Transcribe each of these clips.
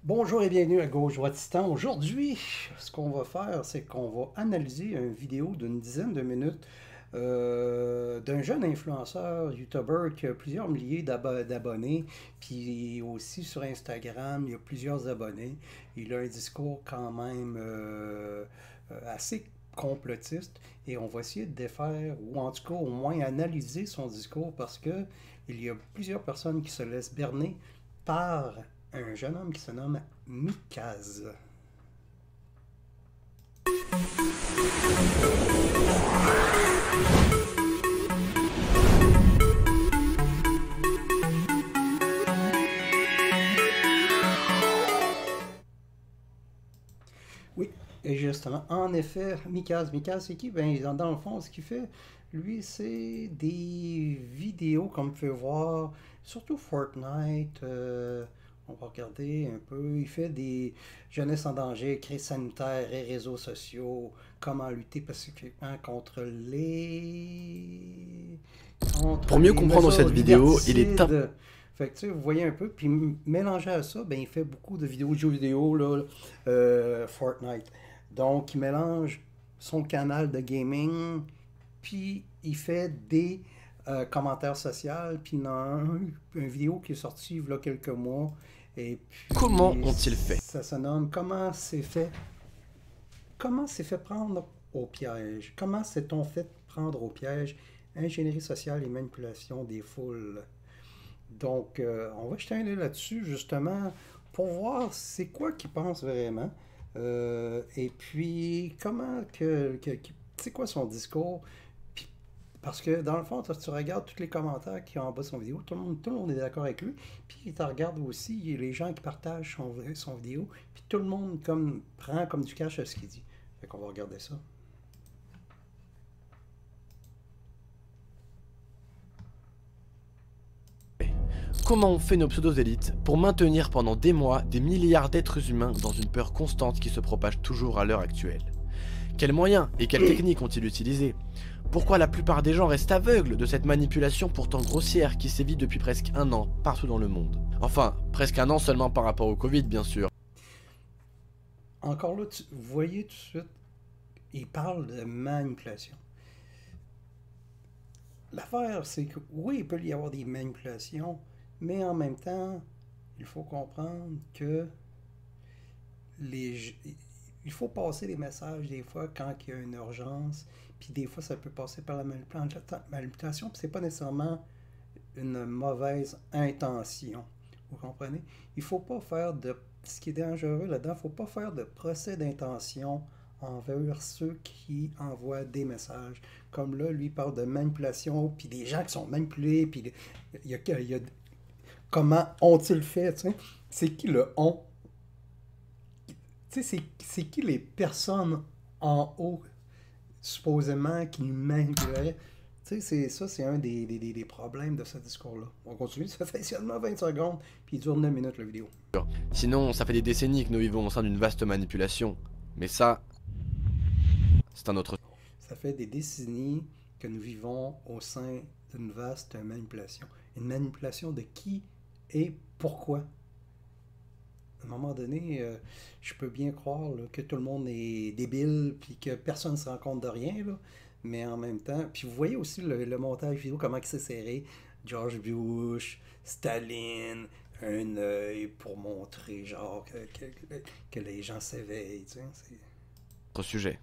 Bonjour et bienvenue à Gauche Droite Titan. Aujourd'hui, ce qu'on va faire, c'est qu'on va analyser une vidéo d'une dizaine de minutes d'un jeune influenceur, YouTuber qui a plusieurs milliers d'abonnés, puis aussi sur Instagram, il y a plusieurs abonnés. Il a un discours quand même assez complotiste et on va essayer de défaire, ou en tout cas au moins analyser son discours parce que il y a plusieurs personnes qui se laissent berner par un jeune homme qui se nomme Mikaz. Oui, et justement, en effet, Mikaz, c'est qui? Ben, dans le fond, ce qu'il fait, lui, c'est des vidéos, comme vous pouvez voir, surtout Fortnite. On va regarder un peu. Il fait des jeunesse en danger, crise sanitaire et réseaux sociaux, comment lutter pacifiquement contre Pour mieux les comprendre mesures cette vidéo, il est important. liberticides. Fait que tu sais, vous voyez un peu, puis mélangé à ça, ben, il fait beaucoup de vidéos de jeux vidéo, là, Fortnite. Donc, il mélange son canal de gaming, puis il fait des commentaires sociaux, puis il y en a une vidéo qui est sortie il y a quelques mois, et Comment puis ont-ils fait? ça se nomme Comment s'est fait prendre au piège? Comment s'est-on fait prendre au piège? Ingénierie sociale et manipulation des foules. Donc, on va jeter un œil là-dessus, justement, pour voir c'est quoi qu'ils pensent vraiment. Et puis, c'est quoi son discours. Puis, parce que, dans le fond, tu regardes tous les commentaires qui ont en bas de son vidéo, tout le monde est d'accord avec lui. Puis, tu regardes aussi les gens qui partagent son vidéo. Puis, tout le monde prend comme du cash à ce qu'il dit. Fait qu'on va regarder ça. Comment ont fait nos pseudo-élites pour maintenir pendant des mois des milliards d'êtres humains dans une peur constante qui se propage toujours à l'heure actuelle? Quels moyens et quelles techniques ont-ils utilisés? Pourquoi la plupart des gens restent aveugles de cette manipulation pourtant grossière qui sévit depuis presque un an partout dans le monde? Enfin, presque un an seulement par rapport au Covid, bien sûr. Encore là, vous voyez tout de suite, il parle de manipulation. L'affaire, c'est que oui, il peut y avoir des manipulations, mais en même temps, il faut comprendre que les, il faut passer les messages des fois quand il y a une urgence, puis des fois ça peut passer par la manipulation, puis c'est pas nécessairement une mauvaise intention. Vous comprenez? Il faut pas faire de... Ce qui est dangereux là-dedans, il faut pas faire de procès d'intention envers ceux qui envoient des messages. Comme là, lui parle de manipulation, puis des gens qui sont manipulés, puis il y a comment ont-ils fait, tu sais? C'est qui le on? Tu sais, c'est qui les personnes en haut, supposément, qui nous manipuleraient? Tu sais, c'est un des problèmes de ce discours-là. On continue, ça fait seulement 20 secondes, puis il dure 9 minutes la vidéo. Sinon, ça fait des décennies que nous vivons au sein d'une vaste manipulation. Mais ça, c'est un autre... Ça fait des décennies que nous vivons au sein d'une vaste manipulation. Une manipulation de qui et pourquoi? À un moment donné, je peux bien croire là, que tout le monde est débile puis que personne ne se rend compte de rien, là, mais en même temps, puis vous voyez aussi le montage vidéo, comment il s'est serré, George Bush, Staline, un œil pour montrer genre que les gens s'éveillent. Tu sais, sujet.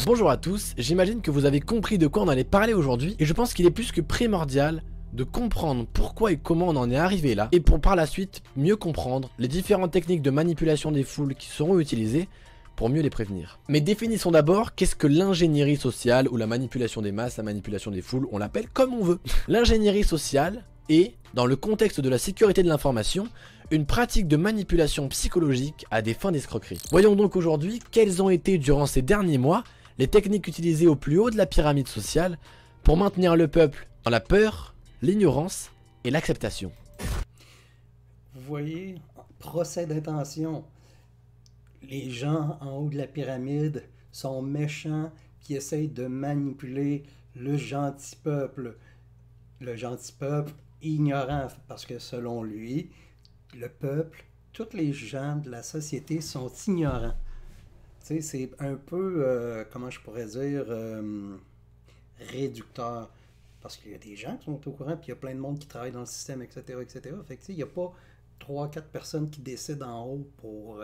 Bonjour à tous, j'imagine que vous avez compris de quoi on allait parler aujourd'hui et je pense qu'il est plus que primordial de comprendre pourquoi et comment on en est arrivé là et pour par la suite mieux comprendre les différentes techniques de manipulation des foules qui seront utilisées pour mieux les prévenir. Mais définissons d'abord qu'est-ce que l'ingénierie sociale ou la manipulation des masses, la manipulation des foules, on l'appelle comme on veut. L'ingénierie sociale est, dans le contexte de la sécurité de l'information, une pratique de manipulation psychologique à des fins d'escroquerie. Voyons donc aujourd'hui quelles ont été durant ces derniers mois les techniques utilisées au plus haut de la pyramide sociale pour maintenir le peuple dans la peur, l'ignorance et l'acceptation. vous voyez, procès d'intention. Les gens en haut de la pyramide sont méchants qui essayent de manipuler le gentil peuple. Le gentil peuple ignorant, parce que selon lui, le peuple, tous les gens de la société sont ignorants. Tu sais, c'est un peu, comment je pourrais dire, réducteur. Parce qu'il y a des gens qui sont au courant, puis il y a plein de monde qui travaille dans le système, etc., etc. Fait que, tu sais, il n'y a pas trois quatre personnes qui décident en haut pour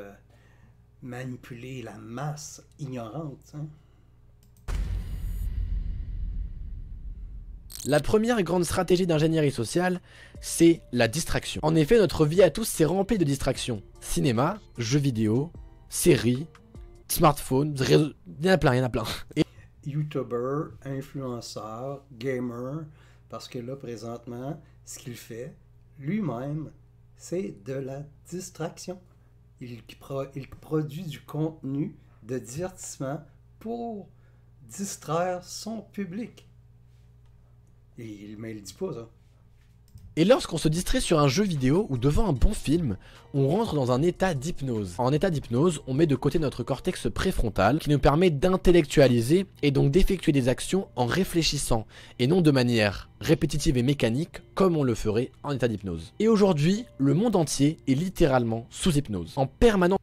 manipuler la masse ignorante. Hein. La première grande stratégie d'ingénierie sociale, c'est la distraction. En effet, notre vie à tous s'est remplie de distractions. Cinéma, jeux vidéo, séries, smartphones, réseaux... il y en a plein, il y en a plein. Et... YouTuber, influenceur, gamer, parce que là, présentement, ce qu'il fait, lui-même, c'est de la distraction. Il produit du contenu de divertissement pour distraire son public. Mais il dit pas ça. Et lorsqu'on se distrait sur un jeu vidéo ou devant un bon film, on rentre dans un état d'hypnose. En état d'hypnose, on met de côté notre cortex préfrontal qui nous permet d'intellectualiser et donc d'effectuer des actions en réfléchissant et non de manière répétitive et mécanique comme on le ferait en état d'hypnose. Et aujourd'hui, le monde entier est littéralement sous hypnose, en permanence.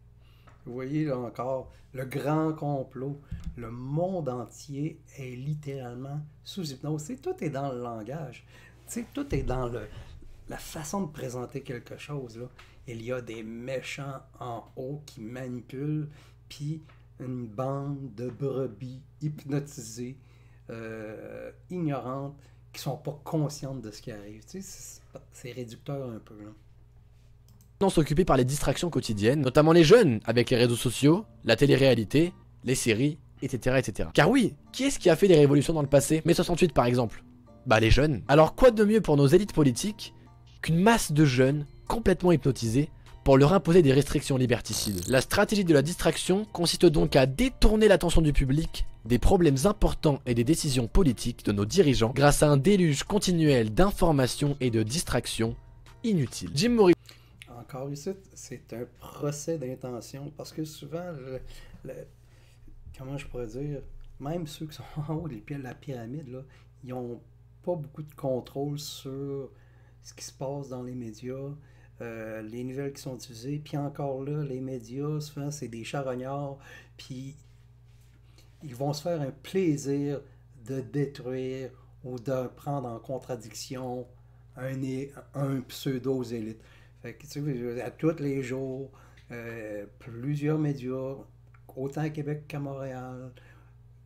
Vous voyez là encore le grand complot. Le monde entier est littéralement sous hypnose. Tout est dans le langage. Tout est dans la façon de présenter quelque chose. Là. Il y a des méchants en haut qui manipulent, puis une bande de brebis hypnotisées, ignorantes, qui sont pas conscientes de ce qui arrive. C'est réducteur un peu. Là. Occupés par les distractions quotidiennes, notamment les jeunes, avec les réseaux sociaux, la télé-réalité, les séries, etc., etc. Car oui, qui est-ce qui a fait des révolutions dans le passé? Mai 68 par exemple. Bah les jeunes. Alors quoi de mieux pour nos élites politiques qu'une masse de jeunes complètement hypnotisés pour leur imposer des restrictions liberticides. La stratégie de la distraction consiste donc à détourner l'attention du public des problèmes importants et des décisions politiques de nos dirigeants grâce à un déluge continuel d'informations et de distractions inutiles. Jim Morrison. Encore ici, c'est un procès d'intention parce que souvent, comment je pourrais dire, même ceux qui sont en haut de la pyramide, là, ils ont pas beaucoup de contrôle sur ce qui se passe dans les médias, les nouvelles qui sont diffusées, puis encore là, les médias, souvent, c'est des charognards, puis ils vont se faire un plaisir de détruire ou de prendre en contradiction un pseudo-zélite. Fait que, tu sais, à tous les jours, plusieurs médias, autant à Québec qu'à Montréal,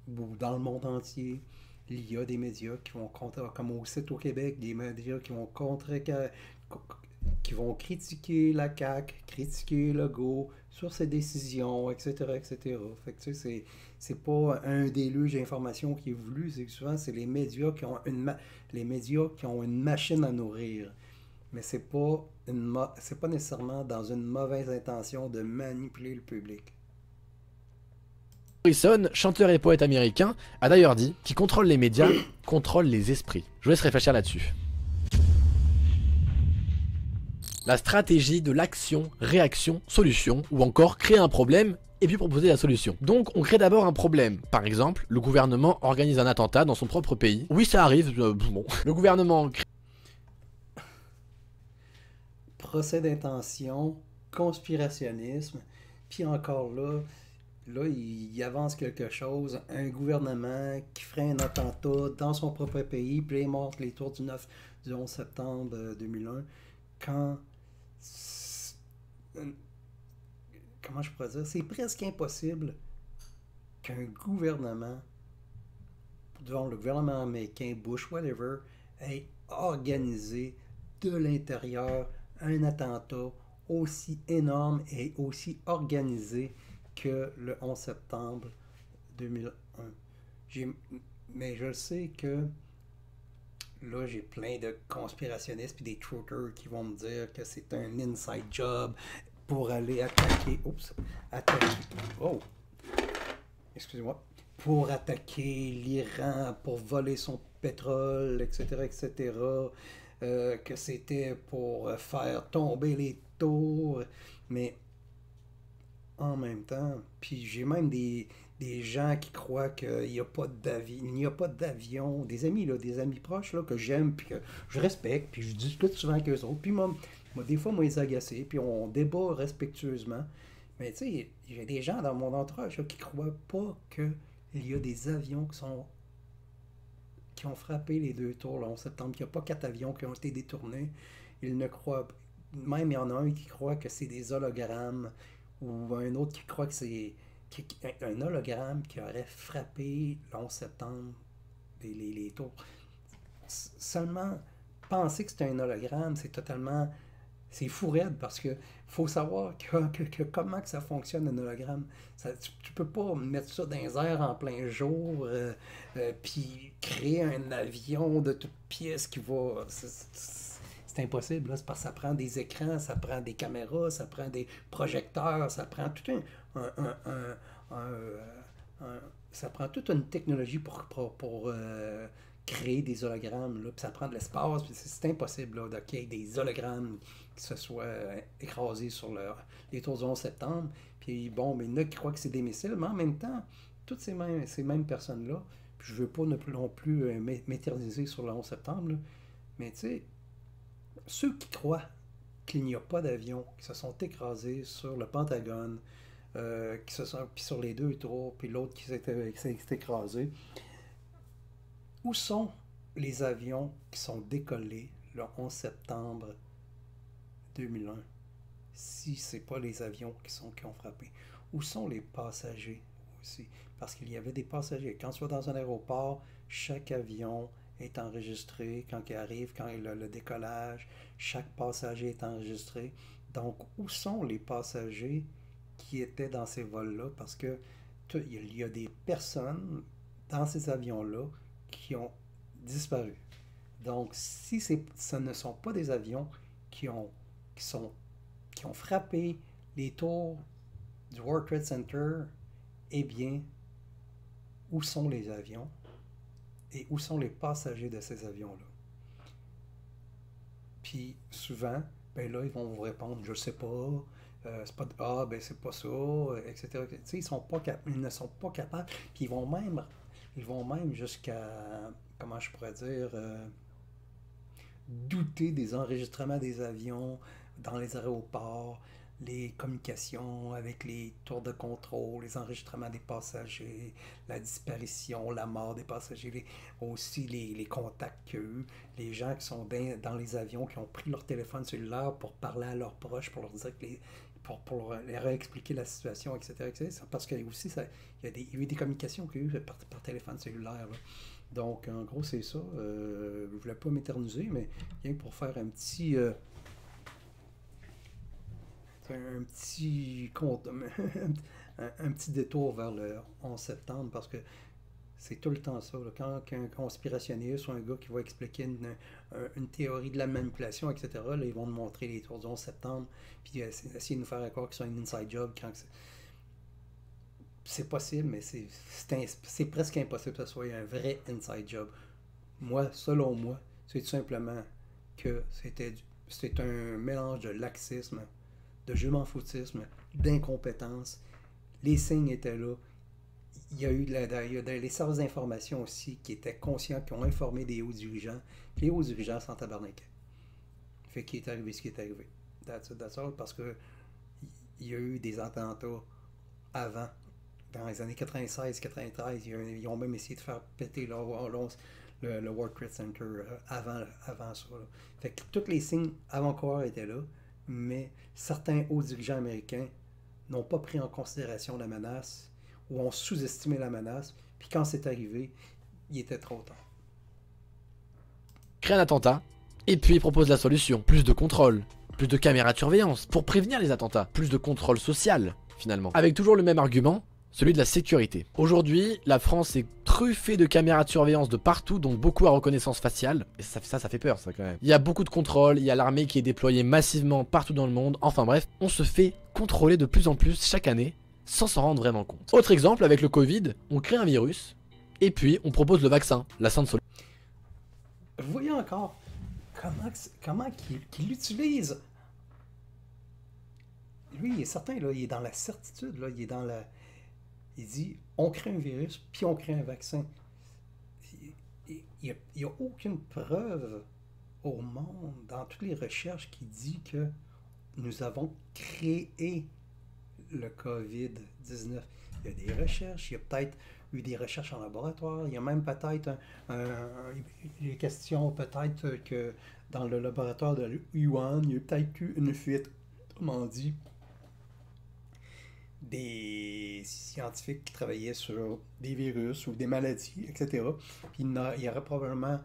ou dans le monde entier, il y a des médias qui vont comme au site au Québec, des médias qui vont critiquer la CAQ, critiquer Legault sur ses décisions, etc., etc. Fait que tu sais, c'est pas un déluge d'informations qui est voulu, c'est que souvent c'est les médias qui ont une machine à nourrir. Mais c'est pas nécessairement dans une mauvaise intention de manipuler le public. Morrison, chanteur et poète américain, a d'ailleurs dit « Qui contrôle les médias, contrôle les esprits ». Je vous laisse réfléchir là-dessus. La stratégie de l'action, réaction, solution, ou encore créer un problème et puis proposer la solution. Donc on crée d'abord un problème. Par exemple, le gouvernement organise un attentat dans son propre pays. Oui, ça arrive, bon. Le gouvernement crée... Procès d'intention, conspirationnisme, puis encore là, il avance quelque chose, un gouvernement qui ferait un attentat dans son propre pays, puis il montre les tours du 11 septembre 2001, quand... Comment je pourrais dire? C'est presque impossible qu'un gouvernement, devant le gouvernement américain, Bush, whatever, ait organisé de l'intérieur un attentat aussi énorme et aussi organisé que le 11 septembre 2001. Mais je sais que là, j'ai plein de conspirationnistes et des truthers qui vont me dire que c'est un inside job pour aller attaquer... pour attaquer l'Iran, pour voler son pétrole, etc., etc., que c'était pour faire tomber les taux, mais en même temps, puis j'ai même des gens qui croient qu'il n'y a pas d'avion, des amis proches là, que j'aime, puis que je respecte, puis je discute souvent avec eux autres, puis moi, Moi, des fois, moi, ils agacés, puis on débat respectueusement. Mais tu sais, j'ai des gens dans mon entourage là, qui croient pas qu'il y a des avions qui ont frappé les deux tours le 11 septembre, qu'il n'y a pas 4 avions qui ont été détournés. Ils ne croient même il y en a un qui croit que c'est des hologrammes, ou un autre qui croit que c'est un hologramme qui aurait frappé le 11 septembre les tours. Seulement, penser que c'est un hologramme, c'est totalement... C'est fou raide parce que faut savoir comment que ça fonctionne un hologramme. Tu peux pas mettre ça dans les airs en plein jour puis créer un avion de toutes pièces qui va... C'est impossible, là. C'est parce que ça prend des écrans, ça prend des caméras, ça prend des projecteurs, ça prend tout un, ça prend toute une technologie pour créer des hologrammes, là, puis ça prend de l'espace, puis c'est impossible là, qu'il y ait des hologrammes qui se soient écrasés sur les tours du 11 septembre. Puis bon, mais il y en a qui croient que c'est des missiles, mais en même temps, toutes ces mêmes personnes-là, puis je veux pas non plus m'éterniser sur le 11 septembre, là, mais tu sais, ceux qui croient qu'il n'y a pas d'avions qui se sont écrasés sur le Pentagone, puis sur les deux tours, puis l'autre qui s'est écrasé, où sont les avions qui sont décollés le 11 septembre 2001 si ce n'est pas les avions qui ont frappé? Où sont les passagers aussi? Parce qu'il y avait des passagers. Quand tu vas dans un aéroport, chaque avion est enregistré quand il arrive, quand il a le décollage, chaque passager est enregistré. Donc, où sont les passagers qui étaient dans ces vols-là? Parce que il y a des personnes dans ces avions-là qui ont disparu. Donc, si ce ne sont pas des avions qui ont frappé les tours du World Trade Center, eh bien, où sont les avions et où sont les passagers de ces avions-là? Puis, souvent, ben là, ils vont vous répondre, je sais pas, c'est pas, ben c'est pas ça, etc. Tu sais, ils ne sont pas capables, puis ils vont même jusqu'à, comment je pourrais dire, douter des enregistrements des avions dans les aéroports, les communications avec les tours de contrôle, les enregistrements des passagers, la disparition, la mort des passagers, aussi les contacts qu'il y a eu, les gens qui sont dans les avions, qui ont pris leur téléphone cellulaire pour parler à leurs proches, pour leur dire que pour leur expliquer la situation, etc. etc. Parce que aussi, il y a eu des communications qu'il y a eu par téléphone cellulaire, là. Donc, en gros, c'est ça. Je ne voulais pas m'éterniser, mais rien que pour faire un petit compte, un petit détour vers le 11 septembre, parce que c'est tout le temps ça. Là. Quand un conspirationniste ou un gars qui va expliquer une théorie de la manipulation, etc., là, ils vont nous montrer les tours du 11 septembre, puis essayer de nous faire croire que c'est un inside job quand c'est possible, mais c'est presque impossible que ce soit un vrai inside job. Moi, selon moi, c'est tout simplement que c'est un mélange de laxisme, de je m'en foutisme, d'incompétence. Les signes étaient là. Il y a eu les services d'information aussi qui étaient conscients, qui ont informé des hauts dirigeants. Puis les hauts dirigeants s'en tabarnakaient. Fait qu'il est arrivé ce qui est arrivé. That's all, parce que il y a eu des attentats avant. Dans les années 96-93, ils ont même essayé de faire péter le World Trade Center avant ça. Là. Fait que tous les signes avant-coureurs étaient là, mais certains hauts dirigeants américains n'ont pas pris en considération la menace ou ont sous-estimé la menace, puis quand c'est arrivé, il était trop tard. Crée un attentat, et puis il propose la solution. Plus de contrôle, plus de caméras de surveillance pour prévenir les attentats, plus de contrôle social, finalement. Avec toujours le même argument, celui de la sécurité. Aujourd'hui, la France est truffée de caméras de surveillance de partout, donc beaucoup à reconnaissance faciale. Et ça fait peur, ça, quand même. Il y a beaucoup de contrôle, il y a l'armée qui est déployée massivement partout dans le monde. Enfin bref, on se fait contrôler de plus en plus chaque année, sans s'en rendre vraiment compte. Autre exemple, avec le Covid, on crée un virus, et puis on propose le vaccin, la sainte solution. Vous voyez encore comment qu'il l'utilise. Lui, il est certain, là, il est dans la certitude, là, il dit, on crée un virus, puis on crée un vaccin. Il n'y a aucune preuve au monde, dans toutes les recherches, qui dit que nous avons créé le COVID-19. Il y a des recherches, il y a peut-être eu des recherches en laboratoire, il y a même peut-être des questions peut-être que dans le laboratoire de Wuhan, il y a peut-être eu une fuite, comment dit, des scientifiques qui travaillaient sur des virus ou des maladies, etc. Puis il y aurait probablement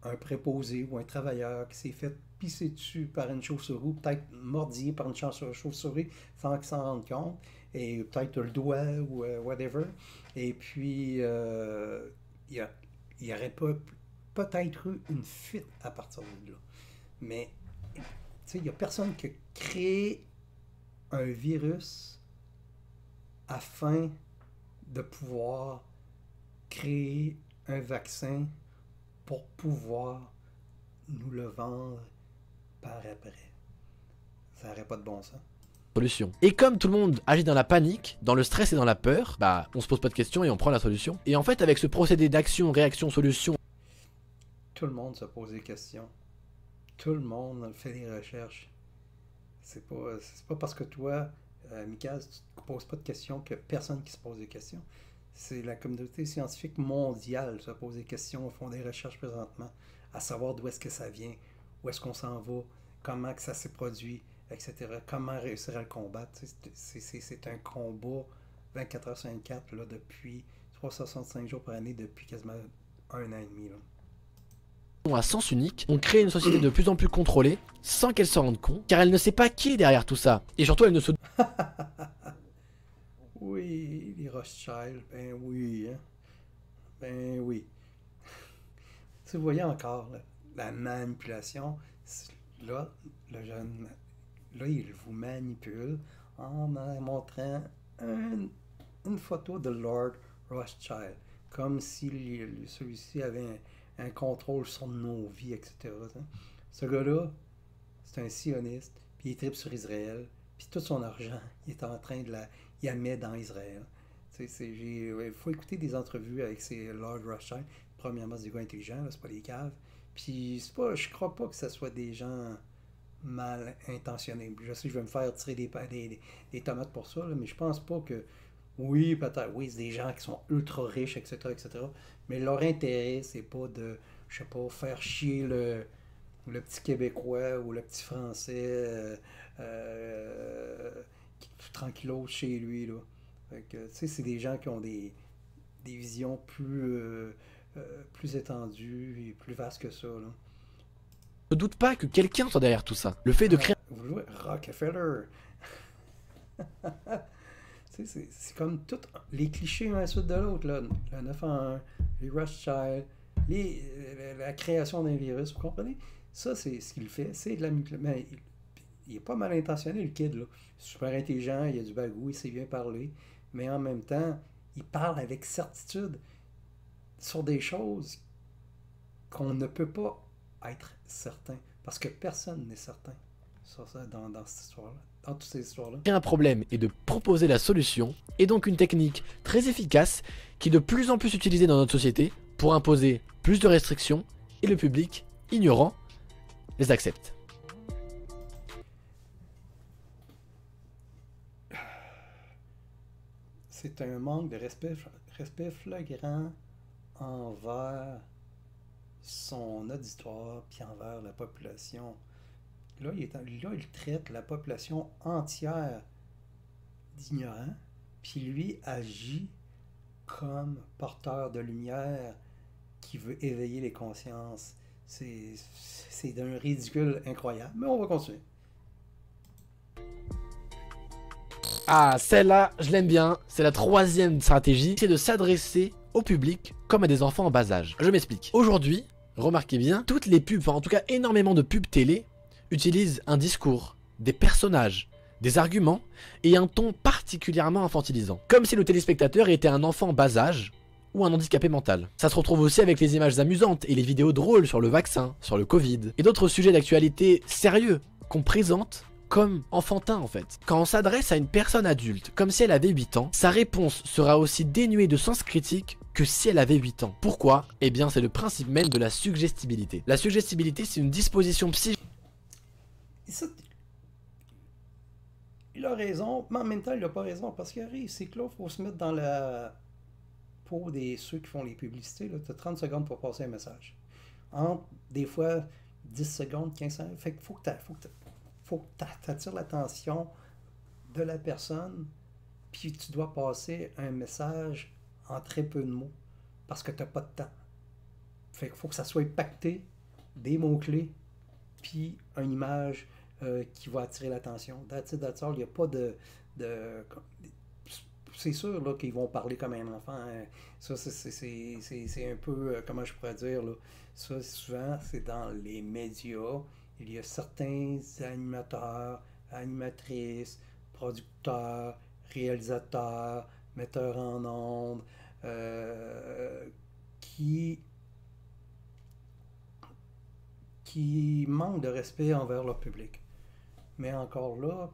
un préposé ou un travailleur qui s'est fait pisser dessus par une chauve-souris, peut-être mordillé par une chauve-souris sans qu'il s'en rende compte, et peut-être le doigt ou whatever. Et puis, il y aurait peut-être eu une fuite à partir de là. Mais, tu sais, il n'y a personne qui a créé un virus afin de pouvoir créer un vaccin pour pouvoir nous le vendre par après. Ça n'aurait pas de bon sens. Solution. Et comme tout le monde agit dans la panique, dans le stress et dans la peur, bah on se pose pas de questions et on prend la solution. Et en fait avec ce procédé d'action, réaction, solution, tout le monde se pose des questions. Tout le monde fait des recherches. C'est pas parce que toi, Michael, tu ne te poses pas de questions que personne qui se pose des questions. C'est la communauté scientifique mondiale qui se pose des questions, font des recherches présentement, à savoir d'où est-ce que ça vient, où est-ce qu'on s'en va, comment que ça s'est produit, etc. Comment réussir à le combattre. C'est un combat 24 heures sur 24 là, depuis 365 jours par année, depuis quasiment 1 an et demi. Là. À sens unique, on crée une société de plus en plus contrôlée, sans qu'elle s'en rende compte, car elle ne sait pas qui est derrière tout ça. Et surtout, elle ne se... Oui, les Rothschild, ben oui, hein? Ben oui. Tu voyez encore là, la manipulation. Là, le jeune, là, il vous manipule en montrant une photo de Lord Rothschild, comme si celui-ci avait un contrôle sur nos vies, etc. Ce gars-là, c'est un sioniste, puis il tripe sur Israël, puis tout son argent, il est en train de il la met dans Israël. Il faut écouter des entrevues avec ces Lord Rothschild. Premièrement, c'est des gars intelligents, là, c'est pas des caves. Puis je crois pas que ce soit des gens mal intentionnés. Je sais que je vais me faire tirer des tomates pour ça, là, mais je pense pas que... Oui, peut-être, oui, c'est des gens qui sont ultra riches, etc., etc. Mais leur intérêt, c'est pas de, je sais pas, faire chier le petit Québécois ou le petit Français qui est tranquillos chez lui, là. Fait que, tu sais, c'est des gens qui ont des visions plus étendues et plus vastes que ça, là. Je ne doute pas que quelqu'un soit derrière tout ça. Le fait de créer... Rockefeller. C'est comme tous les clichés un suite de l'autre, là. Le 9 en 1, les Rothschild, la création d'un virus, vous comprenez? Ça, c'est ce qu'il fait. C'est de la manipulation. Il est pas mal intentionné, le kid, là. Super intelligent, il a du bagou, il sait bien parler. Mais en même temps, il parle avec certitude sur des choses qu'on ne peut pas être certain. Parce que personne n'est certain sur ça dans cette histoire-là. Dans toutes ces histoires-là. Un problème et de proposer la solution est donc une technique très efficace qui est de plus en plus utilisée dans notre société pour imposer plus de restrictions et le public, ignorant, les accepte. C'est un manque de respect flagrant envers son auditoire puis envers la population. Là, il traite la population entière d'ignorants, puis lui agit comme porteur de lumière qui veut éveiller les consciences. C'est d'un ridicule incroyable, mais on va continuer. Ah, celle-là, je l'aime bien. C'est la troisième stratégie, c'est de s'adresser au public comme à des enfants en bas âge. Je m'explique. Aujourd'hui, remarquez bien, toutes les pubs, enfin en tout cas énormément de pubs télé, utilisent un discours, des personnages, des arguments et un ton particulièrement infantilisant. Comme si le téléspectateur était un enfant en bas âge ou un handicapé mental. Ça se retrouve aussi avec les images amusantes et les vidéos drôles sur le vaccin, sur le Covid et d'autres sujets d'actualité sérieux qu'on présente comme enfantin en fait. Quand on s'adresse à une personne adulte, comme si elle avait 8 ans, sa réponse sera aussi dénuée de sens critique que si elle avait 8 ans. Pourquoi? Eh bien c'est le principe même de la suggestibilité. La suggestibilité, c'est une disposition psychique. Il a raison, mais en même temps, il n'a pas raison, parce qu'il arrive, c'est que là, il faut se mettre dans la peau de ceux qui font les publicités. Tu as 30 secondes pour passer un message. Entre, des fois, 10 secondes, 15 secondes. Fait qu'il faut que tu attires l'attention de la personne, puis tu dois passer un message en très peu de mots, parce que tu n'as pas de temps. Fait qu'il faut que ça soit pacté, des mots-clés, puis une image qui va attirer l'attention. That's it, that's all. Il n'y a pas de c'est sûr là, qu'ils vont parler comme un enfant. Hein. Ça, c'est un peu, comment je pourrais dire, là. Ça, souvent, c'est dans les médias. Il y a certains animateurs, animatrices, producteurs, réalisateurs, metteurs en ondes, qui manquent de respect envers leur public. Mais encore là,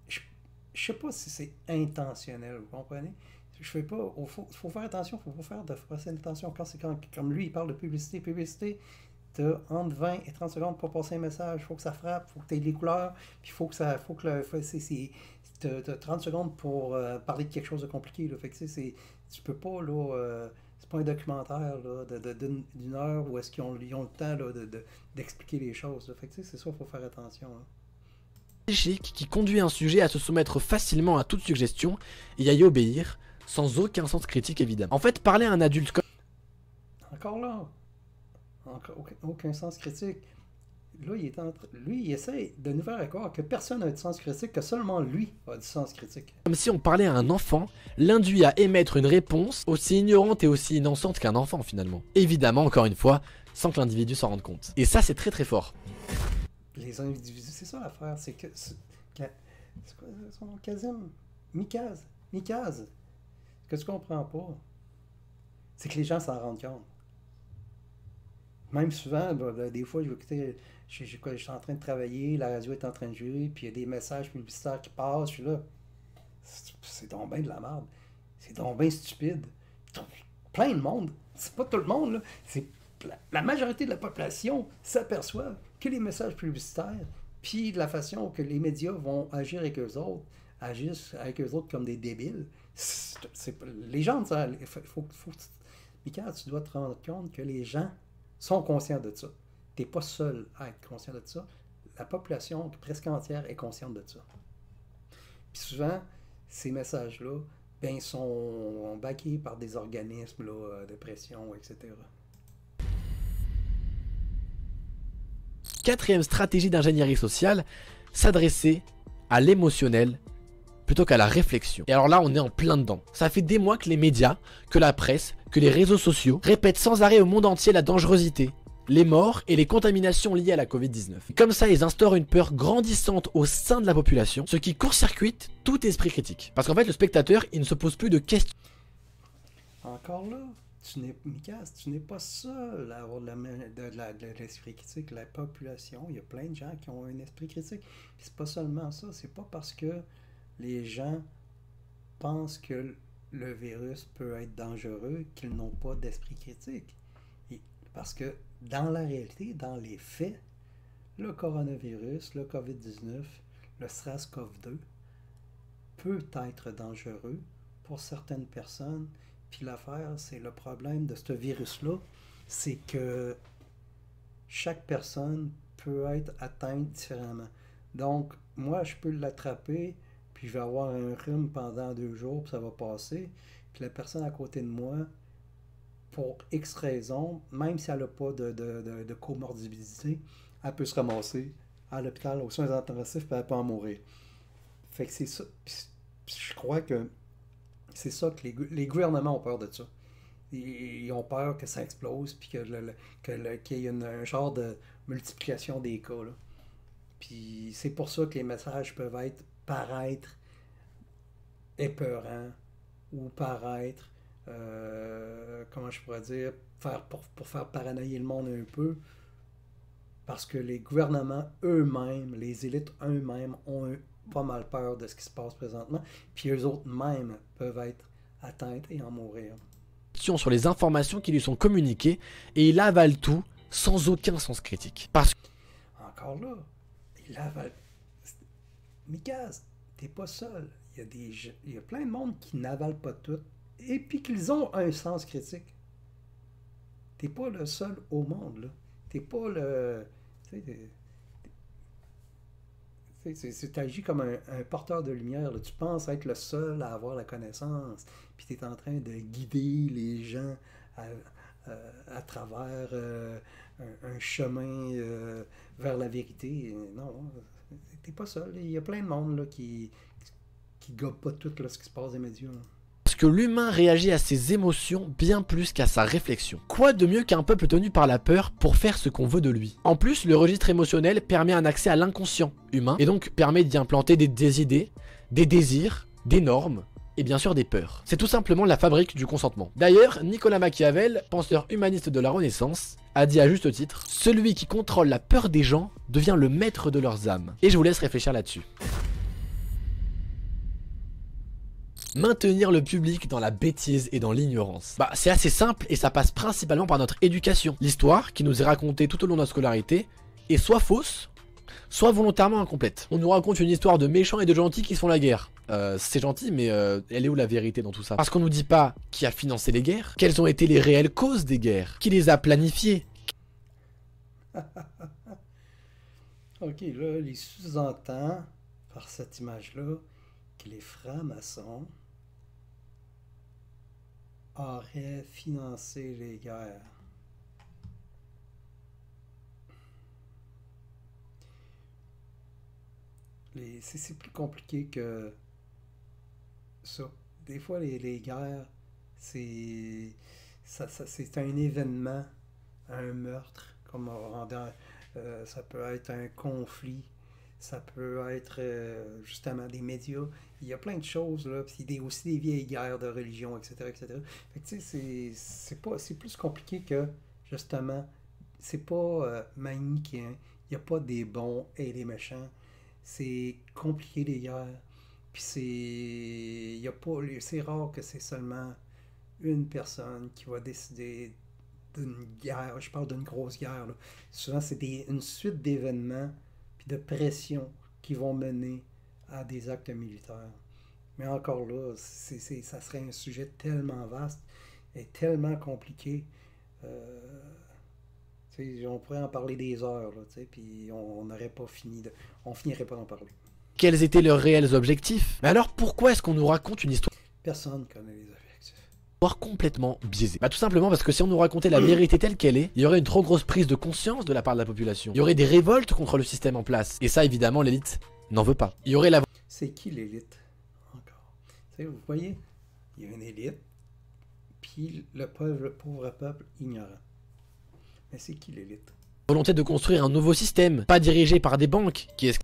je ne sais pas si c'est intentionnel, vous comprenez? Je fais pas. Il faut faire attention, il ne faut pas faire de passer attention. Comme lui, il parle de publicité. Publicité, tu as entre 20 et 30 secondes pour passer un message. Il faut que ça frappe, il faut que tu aies les couleurs, puis il faut que ça. Tu as 30 secondes pour parler de quelque chose de compliqué. Là. Fait que, tu peux pas, là. C'est pas un documentaire là, d'une heure où est-ce qu'ils ont le temps là, d'expliquer les choses. Là. Fait que, c'est ça, il faut faire attention. Là. Qui conduit un sujet à se soumettre facilement à toute suggestion et à y obéir, sans aucun sens critique évidemment. En fait, parler à un adulte comme... Encore là, aucun sens critique. Là, il essaie de nous faire croire que personne n'a du sens critique, que seulement lui a du sens critique. Comme si on parlait à un enfant, l'induit à émettre une réponse aussi ignorante et aussi innocente qu'un enfant finalement. Évidemment, encore une fois, sans que l'individu s'en rende compte. Et ça, c'est très très fort. Les individus, c'est ça l'affaire, c'est que... C'est quoi son nom? Kazim? Mikaz. Ce que tu comprends pas, c'est que les gens s'en rendent compte. Même souvent, des fois, je vais écouter... Je suis en train de travailler, la radio est en train de jouer, puis il y a des messages publicitaires qui passent, je suis là. C'est donc bien de la merde. C'est donc bien stupide. Plein de monde. C'est pas tout le monde, là. C'est la majorité de la population s'aperçoit que les messages publicitaires, puis de la façon que les médias vont agir avec eux autres, agissent avec eux autres comme des débiles. Les gens, Mika, tu dois te rendre compte que les gens sont conscients de ça. Tu n'es pas seul à être conscient de ça. La population presque entière est consciente de ça. Puis souvent, ces messages-là sont backés par des organismes là, de pression, etc. Quatrième stratégie d'ingénierie sociale, s'adresser à l'émotionnel plutôt qu'à la réflexion. Et alors là, on est en plein dedans. Ça fait des mois que les médias, que la presse, que les réseaux sociaux répètent sans arrêt au monde entier la dangerosité, les morts et les contaminations liées à la Covid-19. Comme ça, ils instaurent une peur grandissante au sein de la population, ce qui court-circuite tout esprit critique. Parce qu'en fait, le spectateur, il ne se pose plus de questions. Encore là, tu n'es pas seul à avoir de l'esprit critique. La population, il y a plein de gens qui ont un esprit critique. Puis c'est pas seulement ça, c'est pas parce que les gens pensent que le virus peut être dangereux qu'ils n'ont pas d'esprit critique. Parce que dans la réalité, dans les faits, le coronavirus, le COVID-19, le SARS-CoV-2 peut être dangereux pour certaines personnes. Puis l'affaire, c'est le problème de ce virus-là, c'est que chaque personne peut être atteinte différemment. Donc, moi, je peux l'attraper, puis je vais avoir un rhume pendant 2 jours, puis ça va passer. Puis la personne à côté de moi, pour X raisons, même si elle n'a pas de comorbidité, elle peut se ramasser à l'hôpital aux soins intensifs, puis elle peut en mourir. Fait que c'est ça. Puis je crois que c'est ça que les gouvernements ont peur de ça. Ils ont peur que ça explose, puis qu'il y ait un genre de multiplication des cas. Là. Puis c'est pour ça que les messages peuvent paraître épeurants ou paraître, comment je pourrais dire, pour faire paranoïer le monde un peu, parce que les gouvernements eux-mêmes, les élites eux-mêmes ont pas mal peur de ce qui se passe présentement, puis eux autres mêmes peuvent être atteints et en mourir. réflexion sur les informations qui lui sont communiquées et il avale tout sans aucun sens critique. Parce que... Encore là, il avale. Mikaz, t'es pas seul. Il y a plein de monde qui n'avalent pas tout et puis qu'ils ont un sens critique. T'es pas le seul au monde, là. T'es pas le... Tu agis comme un porteur de lumière, là. Tu penses être le seul à avoir la connaissance, puis tu es en train de guider les gens à travers un chemin vers la vérité. Non, t'es pas seul. Il y a plein de monde là, qui gobe pas tout là, ce qui se passe dans les médias. Là. Parce que l'humain réagit à ses émotions bien plus qu'à sa réflexion. Quoi de mieux qu'un peuple tenu par la peur pour faire ce qu'on veut de lui? En plus, le registre émotionnel permet un accès à l'inconscient humain et donc permet d'y implanter des idées, des désirs, des normes et bien sûr des peurs. C'est tout simplement la fabrique du consentement. D'ailleurs, Nicolas Machiavel, penseur humaniste de la Renaissance, a dit à juste titre « Celui qui contrôle la peur des gens devient le maître de leurs âmes ». Et je vous laisse réfléchir là-dessus. Maintenir le public dans la bêtise et dans l'ignorance. C'est assez simple et ça passe principalement par notre éducation. L'histoire qui nous est racontée tout au long de notre scolarité est soit fausse, soit volontairement incomplète. On nous raconte une histoire de méchants et de gentils qui se font la guerre. C'est gentil, mais elle est où la vérité dans tout ça? Parce qu'on nous dit pas qui a financé les guerres, quelles ont été les réelles causes des guerres, qui les a planifiées. Ok, là, il sous-entend par cette image-là que les francs-maçons auraient financé les guerres. C'est plus compliqué que ça. Des fois, les guerres, c'est un événement, un meurtre, comme ça peut être un conflit, ça peut être justement des médias. Il y a plein de choses, là. Puis aussi des vieilles guerres de religion, etc. etc. Fait que, tu sais, c'est plus compliqué que, justement, c'est pas manichéen. Il n'y a pas des bons et des méchants. C'est compliqué les guerres. Puis c'est rare que c'est seulement une personne qui va décider d'une guerre. Je parle d'une grosse guerre, là. Souvent, c'est une suite d'événements puis de pressions qui vont mener à des actes militaires. Mais encore là, ça serait un sujet tellement vaste et tellement compliqué. On pourrait en parler des heures, là, puis on n'aurait pas fini on finirait pas d'en parler. Quels étaient leurs réels objectifs? Mais alors pourquoi est-ce qu'on nous raconte une histoire? Personne ne connaît les objectifs. Complètement biaisée. Tout simplement parce que si on nous racontait la vérité telle qu'elle est, il y aurait une trop grosse prise de conscience de la part de la population. Il y aurait des révoltes contre le système en place. Et ça, évidemment, l'élite n'en veut pas. Il y aurait la... C'est qui l'élite? Encore. Vous voyez, il y a une élite, puis le pauvre peuple ignorant. Mais c'est qui l'élite? Volonté de construire un nouveau système, pas dirigé par des banques, qui est...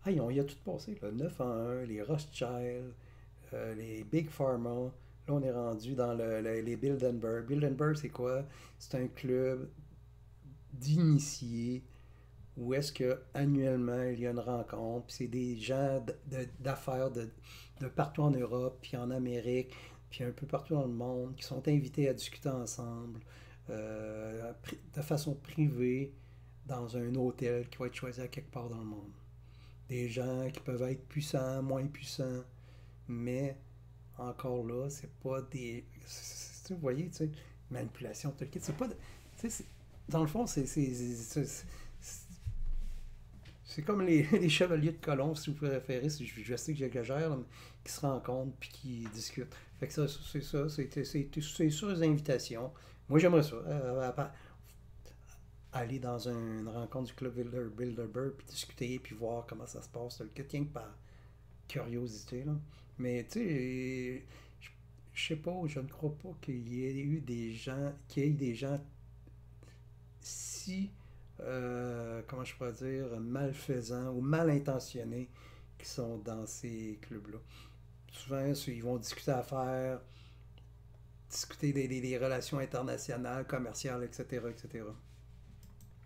Il y a tout passé, le 9 en 1, les Rothschild, les Big Pharma. Là, on est rendu dans les Bilderberg. Bilderberg, c'est quoi? C'est un club d'initiés où est-ce que annuellement il y a une rencontre, puis c'est des gens d'affaires de partout en Europe, puis en Amérique, puis un peu partout dans le monde, qui sont invités à discuter ensemble de façon privée dans un hôtel qui va être choisi à quelque part dans le monde. Des gens qui peuvent être puissants, moins puissants, mais encore là, c'est pas des... Vous voyez, tu sais, manipulation, tout le kit, c'est pas... Dans le fond, c'est comme les chevaliers de colombe, si vous préférez, je sais que j'exagère, là, qui se rencontrent puis qui discutent. Fait que ça, c'est sur les invitations. Moi, j'aimerais ça. Aller dans une rencontre du club Bilderberg puis discuter puis voir comment ça se passe. Le rien que par curiosité. Là. Mais tu sais, je sais pas, je ne crois pas qu'il y ait eu des gens, si, comment je pourrais dire, malfaisants ou mal intentionnés qui sont dans ces clubs-là. Souvent, ils vont discuter affaires, discuter des relations internationales, commerciales, etc., etc.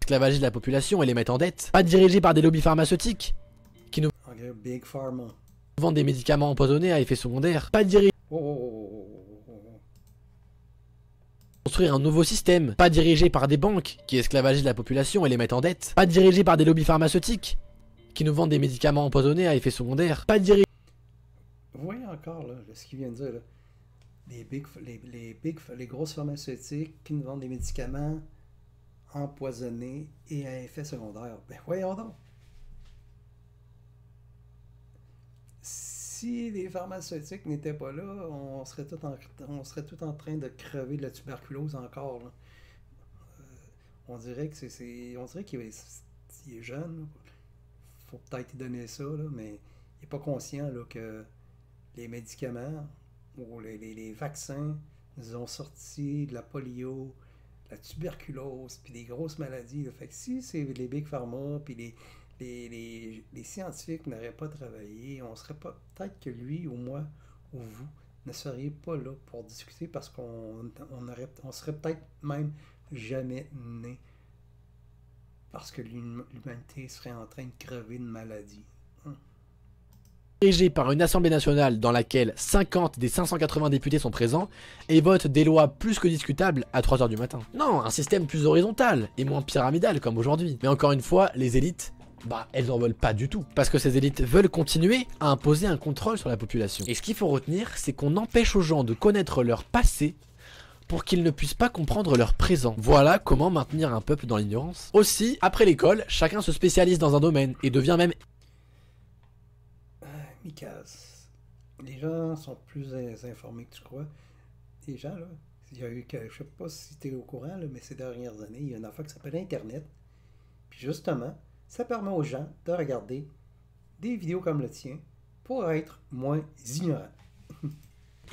Esclavager de la population et les mettre en dette. Pas dirigés par des lobbies pharmaceutiques qui nous Big Pharma. vendent des médicaments empoisonnés à effet secondaire. Pas dirigés Oh, oh, oh, oh, oh. Construire un nouveau système, pas dirigé par des banques qui esclavagisent la population et les mettent en dette, pas dirigé par des lobbies pharmaceutiques qui nous vendent des médicaments empoisonnés à effet secondaire, pas dirigé... Vous voyez encore là, ce qu'il vient de dire là. Les grosses pharmaceutiques qui nous vendent des médicaments empoisonnés et à effet secondaire. Ben voyons donc. Si les pharmaceutiques n'étaient pas là, on serait tout en train de crever de la tuberculose encore, là. On dirait que on dirait qu'il est jeune. Là. Faut peut-être lui donner ça, là, mais il n'est pas conscient là, que les médicaments ou les vaccins nous ont sorti de la polio, de la tuberculose, puis des grosses maladies. Là. Fait que si c'est les big pharma, puis les scientifiques n'auraient pas travaillé, on serait pas, peut-être que lui ou moi ou vous ne seriez pas là pour discuter parce on serait peut-être même jamais né parce que l'humanité serait en train de crever de maladie. dirigé par une assemblée nationale dans laquelle 50 des 580 députés sont présents et votent des lois plus que discutables à 3 h du matin. Non, un système plus horizontal et moins pyramidal comme aujourd'hui. Mais encore une fois, les élites, bah elles en veulent pas du tout. Parce que ces élites veulent continuer à imposer un contrôle sur la population. Et ce qu'il faut retenir, c'est qu'on empêche aux gens de connaître leur passé pour qu'ils ne puissent pas comprendre leur présent. Voilà comment maintenir un peuple dans l'ignorance. Aussi, après l'école, chacun se spécialise dans un domaine et devient même... Mikaz, les gens sont plus informés que tu crois. Les gens, là, il y a eu, je sais pas si tu es au courant, là, mais ces dernières années, il y a une affaire qui s'appelle Internet. Puis justement, ça permet aux gens de regarder des vidéos comme le tien pour être moins ignorants.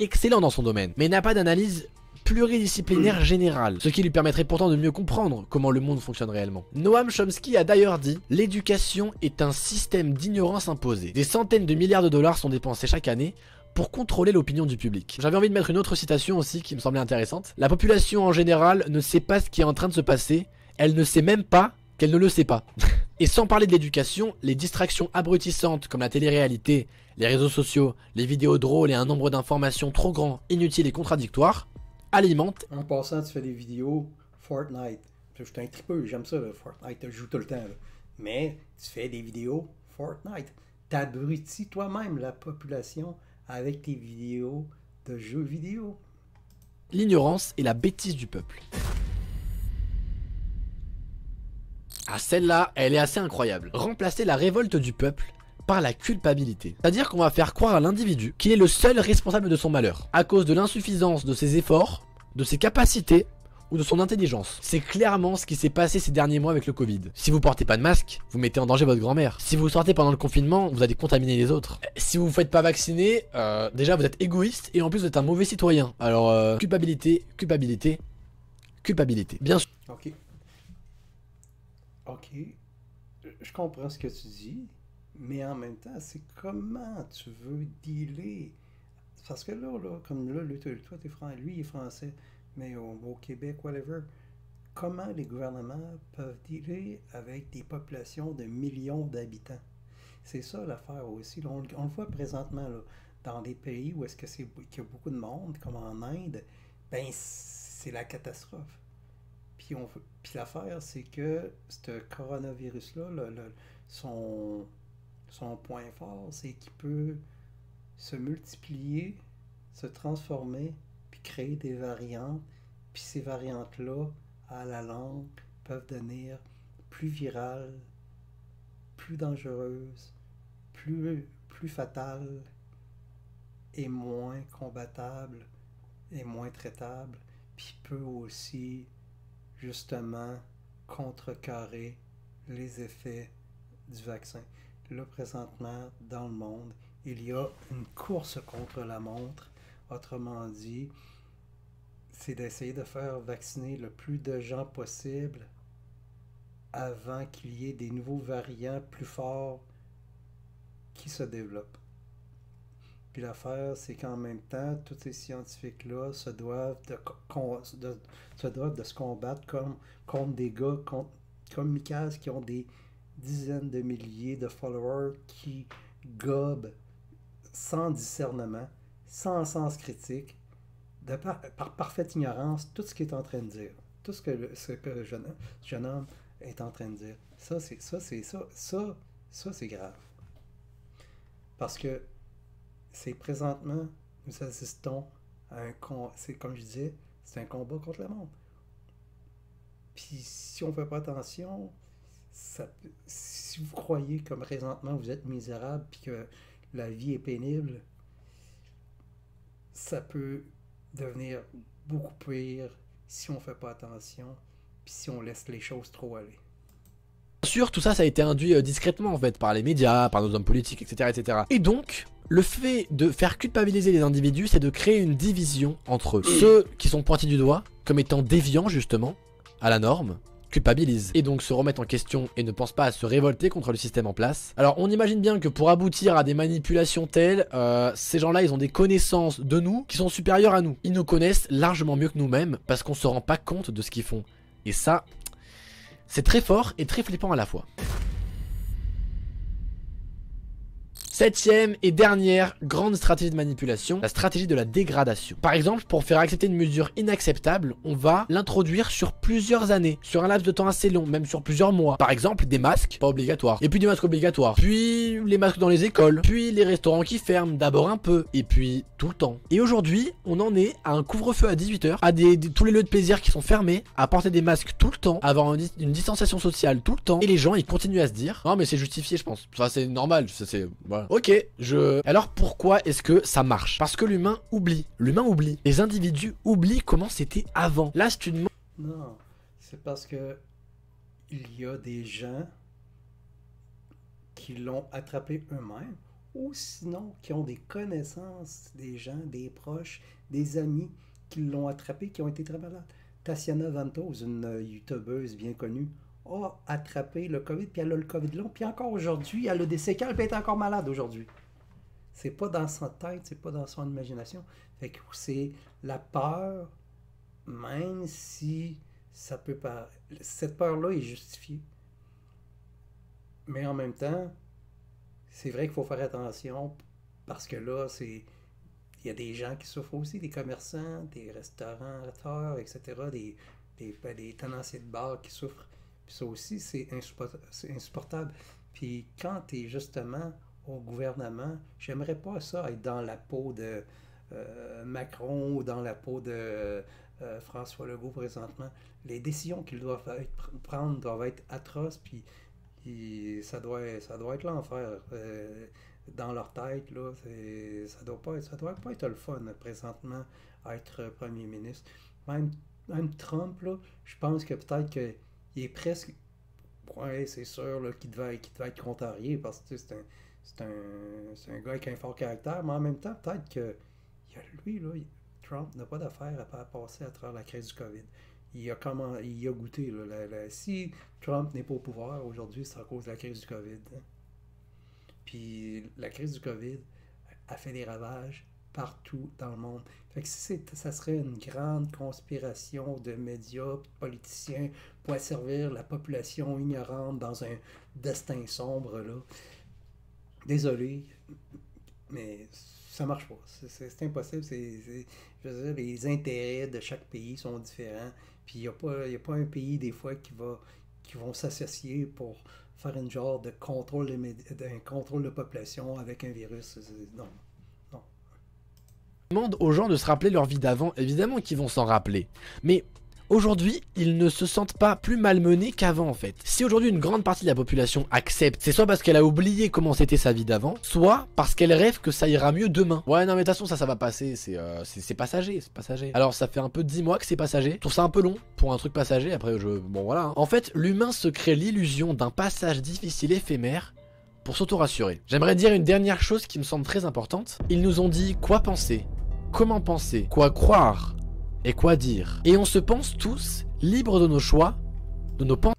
excellent dans son domaine, mais n'a pas d'analyse pluridisciplinaire générale, ce qui lui permettrait pourtant de mieux comprendre comment le monde fonctionne réellement. Noam Chomsky a d'ailleurs dit « L'éducation est un système d'ignorance imposé. Des centaines de milliards de dollars sont dépensés chaque année pour contrôler l'opinion du public. » J'avais envie de mettre une autre citation aussi qui me semblait intéressante. « La population en général ne sait pas ce qui est en train de se passer, elle ne sait même pas qu'elle ne le sait pas. » Et sans parler de l'éducation, les distractions abrutissantes comme la télé-réalité, les réseaux sociaux, les vidéos drôles et un nombre d'informations trop grand, inutiles et contradictoires alimentent... En passant, tu fais des vidéos Fortnite. Je suis un tripeux, j'aime ça, là, Fortnite, je joue tout le temps. Là. Mais tu fais des vidéos Fortnite. T'abrutis toi-même la population avec tes vidéos de jeux vidéo. L'ignorance et la bêtise du peuple. Ah, celle-là, elle est assez incroyable. Remplacer la révolte du peuple par la culpabilité. C'est-à-dire qu'on va faire croire à l'individu qu'il est le seul responsable de son malheur, à cause de l'insuffisance de ses efforts, de ses capacités ou de son intelligence. C'est clairement ce qui s'est passé ces derniers mois avec le Covid. Si vous portez pas de masque, vous mettez en danger votre grand-mère. Si vous sortez pendant le confinement, vous allez contaminer les autres. Si vous vous faites pas vacciner, déjà vous êtes égoïste et en plus vous êtes un mauvais citoyen. Alors, culpabilité, culpabilité, culpabilité. Bien sûr. Ok. Ok. Je comprends ce que tu dis. Mais en même temps, c'est comment tu veux dealer. Parce que là comme là, lui, toi, lui, il est français, mais au Québec, whatever, comment les gouvernements peuvent dealer avec des populations de millions d'habitants? C'est ça l'affaire aussi. Là, on le voit présentement là, dans des pays où est-ce que qu'il y a beaucoup de monde, comme en Inde, ben c'est la catastrophe. Puis l'affaire, c'est que ce coronavirus-là, son point fort, c'est qu'il peut se multiplier, se transformer, puis créer des variantes. Puis ces variantes-là, à la longue, peuvent devenir plus virales, plus dangereuses, plus fatales et moins combattables et moins traitables. Puis peut aussi, justement, contrecarrer les effets du vaccin. Là, présentement, dans le monde, il y a une course contre la montre. Autrement dit, c'est d'essayer de faire vacciner le plus de gens possible avant qu'il y ait des nouveaux variants plus forts qui se développent. Puis l'affaire, c'est qu'en même temps, tous ces scientifiques-là se doivent de se combattre contre des gars comme Mikaz qui ont des dizaines de milliers de followers qui gobent sans discernement sans sens critique, par parfaite ignorance, tout ce qu'il est en train de dire. Tout ce que le jeune homme est en train de dire. Ça, c'est grave. Parce que c'est présentement, nous assistons à c'est comme je disais, c'est un combat contre le monde. Puis si on ne fait pas attention, si vous croyez comme présentement vous êtes misérable puis que la vie est pénible, ça peut devenir beaucoup pire si on ne fait pas attention puis si on laisse les choses trop aller. Bien sûr, tout ça a été induit discrètement en fait, par les médias, par nos hommes politiques, etc. etc. Et donc, le fait de faire culpabiliser les individus, c'est de créer une division entre ceux qui sont pointés du doigt comme étant déviants justement à la norme, culpabilisent et donc se remettent en question et ne pensent pas à se révolter contre le système en place. Alors on imagine bien que pour aboutir à des manipulations telles, ces gens-là ils ont des connaissances de nous qui sont supérieures à nous. Ils nous connaissent largement mieux que nous-mêmes parce qu'on se rend pas compte de ce qu'ils font. Et ça, c'est très fort et très flippant à la fois. Septième et dernière grande stratégie de manipulation, la stratégie de la dégradation. Par exemple, pour faire accepter une mesure inacceptable, on va l'introduire sur plusieurs années, sur un laps de temps assez long, même sur plusieurs mois. Par exemple, des masques, pas obligatoires, et puis des masques obligatoires, puis les masques dans les écoles, puis les restaurants qui ferment, d'abord un peu, et puis tout le temps. Et aujourd'hui, on en est à un couvre-feu à 18 h, à tous les lieux de plaisir qui sont fermés, à porter des masques tout le temps, à avoir une distanciation sociale tout le temps, et les gens ils continuent à se dire, non mais c'est justifié je pense, ça c'est normal, c'est... Voilà. Ok, alors pourquoi est-ce que ça marche? Parce que l'humain oublie. L'humain oublie. Les individus oublient comment c'était avant. Là, c'est une... Non, c'est parce que il y a des gens qui l'ont attrapé eux-mêmes ou sinon qui ont des connaissances, des gens, des proches, des amis qui l'ont attrapé, qui ont été très malades. Tatiana Ventose, une youtubeuse bien connue, a attrapé le COVID, puis elle a le COVID long, puis encore aujourd'hui, elle a des séquelles, puis elle est encore malade aujourd'hui. C'est pas dans sa tête, c'est pas dans son imagination. Fait que c'est la peur, même si ça peut pas... Cette peur-là est justifiée. Mais en même temps, c'est vrai qu'il faut faire attention, parce que là, il y a des gens qui souffrent aussi, des commerçants, des restaurateurs, etc., des tenanciers de bar qui souffrent. Puis ça aussi, c'est insupportable. Puis quand tu es justement au gouvernement, j'aimerais pas ça être dans la peau de Macron ou dans la peau de François Legault présentement. Les décisions qu'ils doivent prendre doivent être atroces, puis ça doit être l'enfer. Dans leur tête, là, ça doit pas être le fun présentement être premier ministre. Même Trump, là, je pense que peut-être que il est presque... Ouais, c'est sûr là, qu'il devait être contrarié parce que c'est un gars avec un fort caractère, mais en même temps, peut-être que lui, là, Trump n'a pas d'affaire à passer à travers la crise du COVID. Il a goûté. Là, si Trump n'est pas au pouvoir aujourd'hui, c'est à cause de la crise du COVID. Hein. Puis la crise du COVID a fait des ravages partout dans le monde. Fait que ça serait une grande conspiration de médias, de politiciens pour asservir la population ignorante dans un destin sombre, là. Désolé, mais ça marche pas. C'est impossible. Je veux dire, les intérêts de chaque pays sont différents. Puis il n'y a pas un pays, des fois, qui vont s'associer pour faire une genre de contrôle d'un contrôle de population avec un virus. Non. Demande aux gens de se rappeler leur vie d'avant, évidemment qu'ils vont s'en rappeler. Mais aujourd'hui, ils ne se sentent pas plus malmenés qu'avant en fait. Si aujourd'hui une grande partie de la population accepte, c'est soit parce qu'elle a oublié comment c'était sa vie d'avant, soit parce qu'elle rêve que ça ira mieux demain. Ouais non mais de toute façon ça va passer, c'est passager, c'est passager. Alors ça fait un peu 10 mois que c'est passager, je trouve ça un peu long pour un truc passager, après bon voilà. Hein. En fait, l'humain se crée l'illusion d'un passage difficile éphémère pour s'auto-rassurer. J'aimerais dire une dernière chose qui me semble très importante. Ils nous ont dit quoi penser, comment penser, quoi croire et quoi dire. Et on se pense tous libres de nos choix, de nos pensées.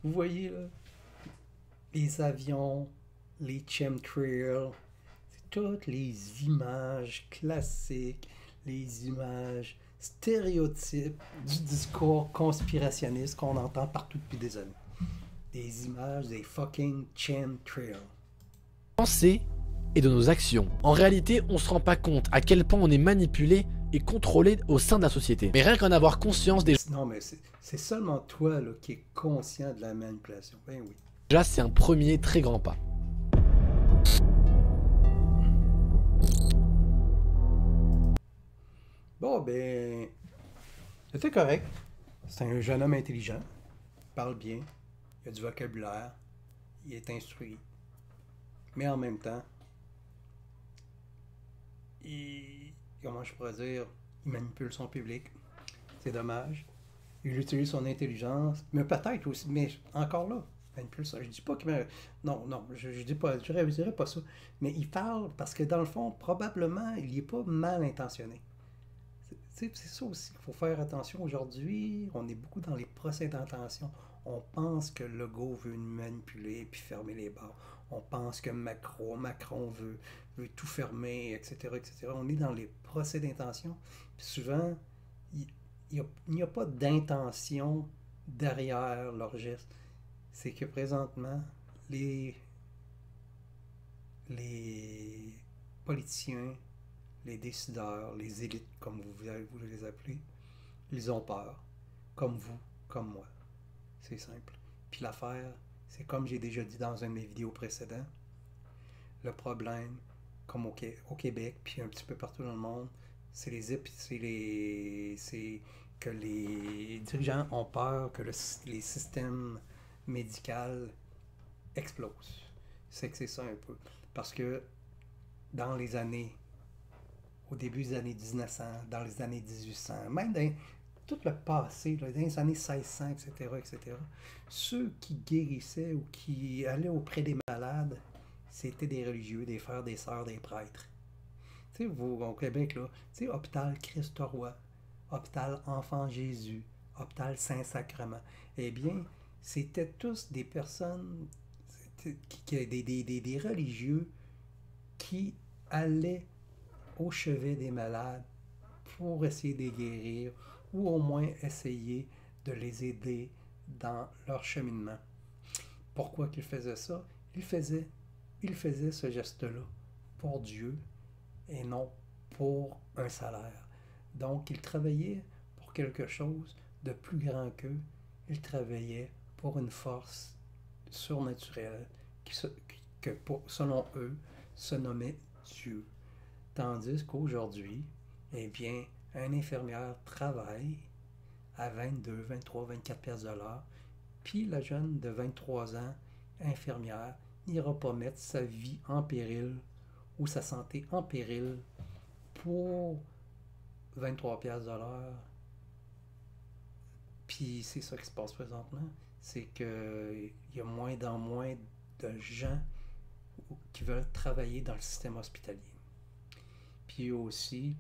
Vous voyez là, les avions, les chemtrails, c'est toutes les images classiques, les images stéréotypes du discours conspirationniste qu'on entend partout depuis des années. Des images des fucking chemtrails. Penser et de nos actions. En réalité, on se rend pas compte à quel point on est manipulé et contrôlé au sein de la société. Mais rien qu'en avoir conscience Non, mais c'est seulement toi là, qui es conscient de la manipulation. Ben oui. déjà, c'est un premier très grand pas. Bon, ben, c'était correct. C'est un jeune homme intelligent. Il parle bien. Il a du vocabulaire. Il est instruit. Mais en même temps, comment je pourrais dire, il manipule son public. C'est dommage. Il utilise son intelligence, mais peut-être aussi, mais encore là, il manipule ça. Je dis pas qu'il non, je dis pas, je dirais pas ça. Mais il parle parce que dans le fond, probablement, il n'est pas mal intentionné. C'est ça aussi qu'il faut faire attention aujourd'hui. On est beaucoup dans les procès d'intention. On pense que Legault veut nous manipuler puis fermer les bars. On pense que Macron veut tout fermer, etc., etc. On est dans les procès d'intention. Puis souvent, il n'y a pas d'intention derrière leur geste. C'est que présentement, les politiciens, les décideurs, les élites, comme vous les appelez, ils ont peur. Comme vous, comme moi. C'est simple. Puis l'affaire, c'est comme j'ai déjà dit dans une de mes vidéos précédentes, le problème, comme au Québec, puis un petit peu partout dans le monde, c'est que les dirigeants ont peur que les systèmes médicaux explosent. C'est que c'est ça un peu. Parce que dans les années, au début des années 1900, dans les années 1800, même dans tout le passé, là, dans les années 1600, etc., etc., ceux qui guérissaient ou qui allaient auprès des malades, c'était des religieux, des frères, des sœurs, des prêtres. Tu sais, vous, au Québec, là, tu sais, hôpital Christ-Roi, hôpital Enfant Jésus, hôpital Saint-Sacrement, eh bien, c'était tous des personnes, des religieux qui allaient au chevet des malades pour essayer de les guérir ou au moins essayer de les aider dans leur cheminement. Pourquoi qu'ils faisaient ça? Ils faisaient ce geste-là pour Dieu et non pour un salaire. Donc, ils travaillaient pour quelque chose de plus grand qu'eux. Ils travaillaient pour une force surnaturelle qui, selon eux, se nommait Dieu. Tandis qu'aujourd'hui, eh bien, une infirmière travaille à 22, 23, 24 piastres de l'heure, puis la jeune de 23 ans, infirmière, n'ira pas mettre sa vie en péril ou sa santé en péril pour 23 piastres de l'heure. Puis c'est ça qui se passe présentement, c'est qu'il y a moins en moins de gens qui veulent travailler dans le système hospitalier. Puis aussi,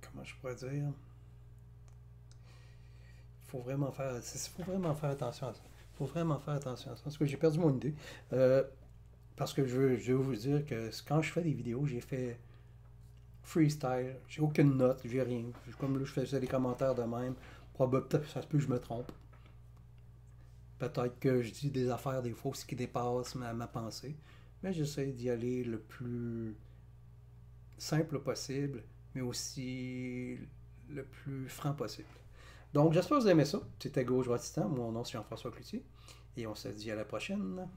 comment je pourrais dire, faut vraiment faire attention à ça. Faut vraiment faire attention à ça. Parce que j'ai perdu mon idée. Parce que je veux vous dire que quand je fais des vidéos, j'ai fait freestyle. J'ai aucune note, j'ai rien. Comme là, je faisais des commentaires de même. Peut-être ça se peut que je me trompe. Peut-être que je dis des affaires des fois qui dépassent ma pensée. Mais j'essaie d'y aller le plus simple possible, mais aussi le plus franc possible. Donc, j'espère que vous aimez ça. C'était Gauche Rotistan. Mon nom, c'est Jean-François Cloutier. Et on se dit à la prochaine.